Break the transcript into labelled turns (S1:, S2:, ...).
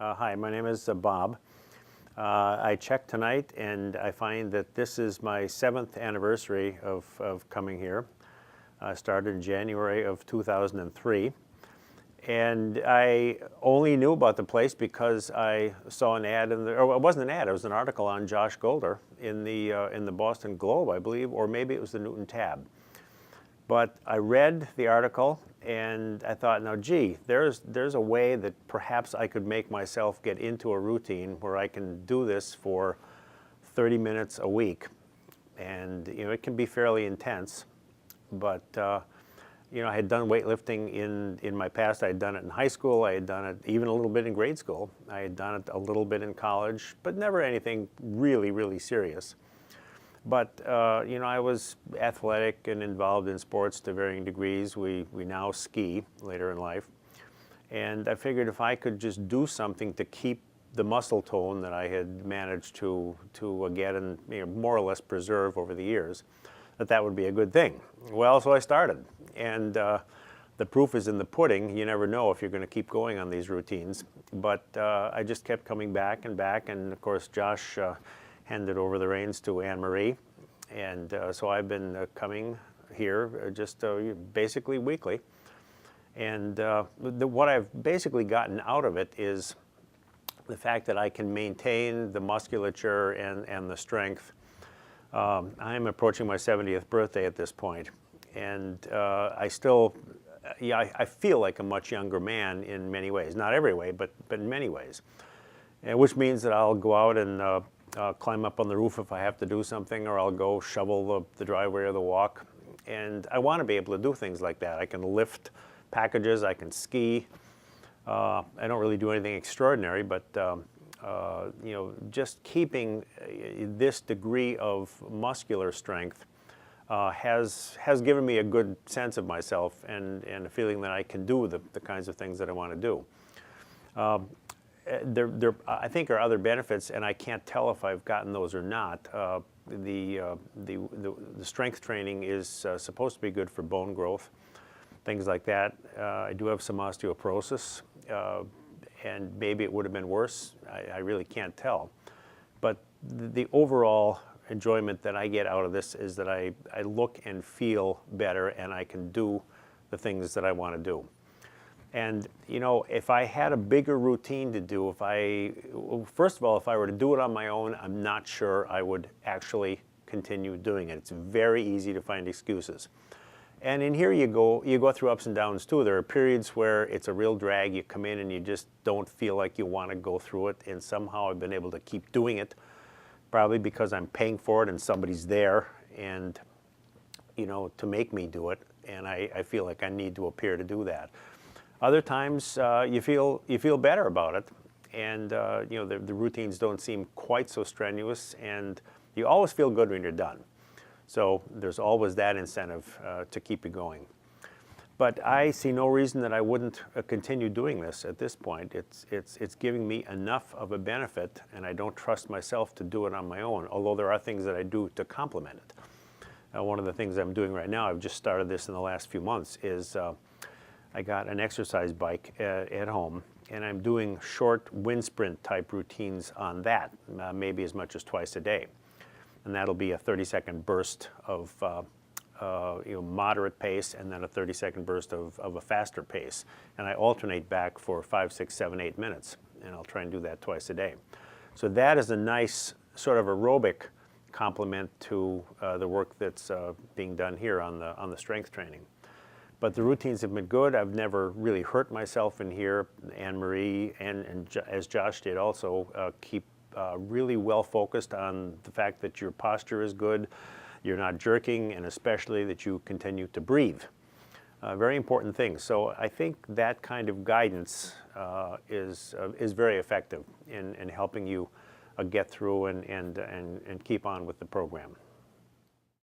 S1: Hi, my name is Bob. I checked tonight and I find that this is my 7th anniversary of coming here. I started in January of 2003. And I only knew about the place because I saw an ad or it wasn't an ad, it was an article on Josh Golder in the Boston Globe, I believe, or maybe it was the Newton Tab. But I read the article and I thought, now, gee, there's a way that perhaps I could make myself get into a routine where I can do this for 30 minutes a week. And, it can be fairly intense, but, I had done weightlifting in my past. I had done it in high school. I had done it even a little bit in grade school. I had done it a little bit in college, but never anything really, really serious. But, I was athletic and involved in sports to varying degrees. We now ski later in life. And I figured if I could just do something to keep the muscle tone that I had managed to get and more or less preserve over the years, that would be a good thing. Well, so I started. And the proof is in the pudding. You never know if you're going to keep going on these routines. But I just kept coming back. And of course, Josh handed over the reins to Anne Marie. And so I've been coming here just basically weekly. And what I've basically gotten out of it is the fact that I can maintain the musculature and the strength. I'm approaching my 70th birthday at this point. And I still, I feel like a much younger man in many ways. Not every way, but in many ways. And which means that I'll go out and climb up on the roof if I have to do something, or I'll go shovel the driveway or the walk. And I want to be able to do things like that. I can lift packages, I can ski. I don't really do anything extraordinary, but just keeping this degree of muscular strength has given me a good sense of myself and a feeling that I can do the kinds of things that I want to do. There, I think, are other benefits, and I can't tell if I've gotten those or not. The strength training is supposed to be good for bone growth, things like that. I do have some osteoporosis, and maybe it would have been worse. I really can't tell. But the overall enjoyment that I get out of this is that I look and feel better, and I can do the things that I want to do. And, if I had a bigger routine to do, first of all, if I were to do it on my own, I'm not sure I would actually continue doing it. It's very easy to find excuses. And in here you go through ups and downs too. There are periods where it's a real drag. You come in and you just don't feel like you want to go through it. And somehow I've been able to keep doing it, probably because I'm paying for it and somebody's there and, to make me do it. And I feel like I need to appear to do that. Other times you feel better about it, and the routines don't seem quite so strenuous, and you always feel good when you're done. So there's always that incentive to keep you going. But I see no reason that I wouldn't continue doing this at this point. It's giving me enough of a benefit, and I don't trust myself to do it on my own, although there are things that I do to complement it. One of the things I'm doing right now, I've just started this in the last few months, is I got an exercise bike at home, and I'm doing short wind sprint type routines on that, maybe as much as twice a day. And that'll be a 30-second burst of moderate pace, and then a 30-second burst of a faster pace. And I alternate back for 5, 6, 7, 8 minutes, and I'll try and do that twice a day. So that is a nice sort of aerobic complement to the work that's being done here on the strength training. But the routines have been good. I've never really hurt myself in here. Anne Marie and as Josh did also keep really well focused on the fact that your posture is good, you're not jerking, and especially that you continue to breathe. Very important things. So I think that kind of guidance is very effective in helping you get through and keep on with the program.